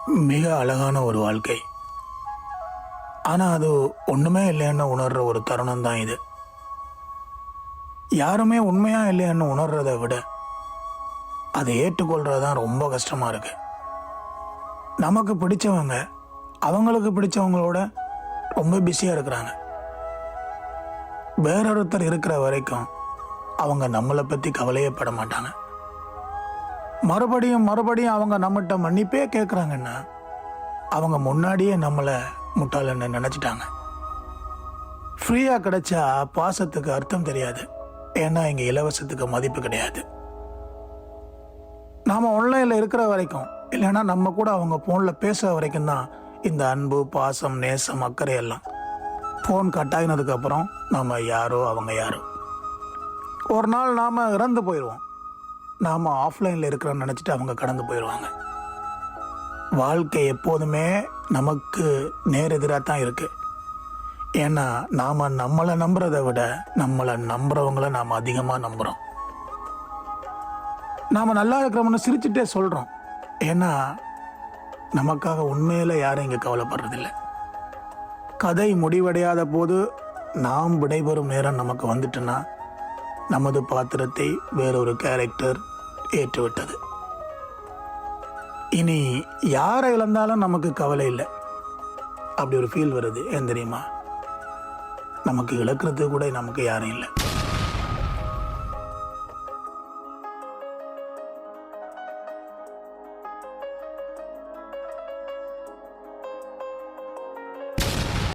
மிக அழகான ஒரு வாழ்க்கை. ஆனால் அது ஒன்றுமே இல்லைன்னு உணர்கிற ஒரு தருணம் தான் இது. யாருமே உண்மையாக இல்லைன்னு உணர்றதை விட அதை ஏற்றுக்கொள்கிறது தான் ரொம்ப கஷ்டமாக இருக்கு. நமக்கு பிடிச்சவங்க அவங்களுக்கு பிடிச்சவங்களோட ரொம்ப பிஸியாக இருக்கிறாங்க. வேறொருத்தர் இருக்கிற வரைக்கும் அவங்க நம்மளை பற்றி கவலையே பட மாட்டாங்க. மறுபடியும் அவங்க நம்மகிட்ட மன்னிப்பே கேட்குறாங்கன்னா அவங்க முன்னாடியே நம்மளை முட்டாளன்னு நினச்சிட்டாங்க. ஃப்ரீயாக கிடைச்சா பாசத்துக்கு அர்த்தம் தெரியாது. ஏன்னா இங்கே இலவசத்துக்கு மதிப்பு கிடையாது. நாம் ஆன்லைனில் இருக்கிற வரைக்கும், இல்லைன்னா நம்ம கூட அவங்க ஃபோனில் பேசுகிற வரைக்கும் தான் இந்த அன்பு, பாசம், நேசம், அக்கறை எல்லாம். ஃபோன் கட் ஆகினதுக்கப்புறம் நம்ம யாரோ அவங்க யாரோ. ஒரு நாள் நாம் இறந்து போயிடுவோம். நாம் ஆஃப்லைனில் இருக்கிறோன்னு நினச்சிட்டு அவங்க கடந்து போயிடுவாங்க. வாழ்க்கை எப்போதுமே நமக்கு நேரெதிராக தான் இருக்குது. ஏன்னா நாம் நம்மளை நம்புறதை விட நம்மளை நம்புறவங்கள நாம் அதிகமாக நம்புகிறோம். நாம் நல்லா இருக்கிறோம்னு சிரிச்சுட்டே சொல்கிறோம். ஏன்னா நமக்காக உண்மையில் யாரும் இங்கே கவலைப்படுறதில்லை. கதை முடிவடையாத போது நாம் விடைபெறும் நேரம் நமக்கு வந்துட்டுன்னா நமது பாத்திரத்தை வேறொரு கேரக்டர் ஏற்றுவிட்டது. இனி யாரை இழந்தாலும் நமக்கு கவலை இல்லை. அப்படி ஒரு ஃபீல் வருது. ஏன் தெரியுமா? நமக்கு இழக்கிறது கூட நமக்கு யாரும் இல்லை.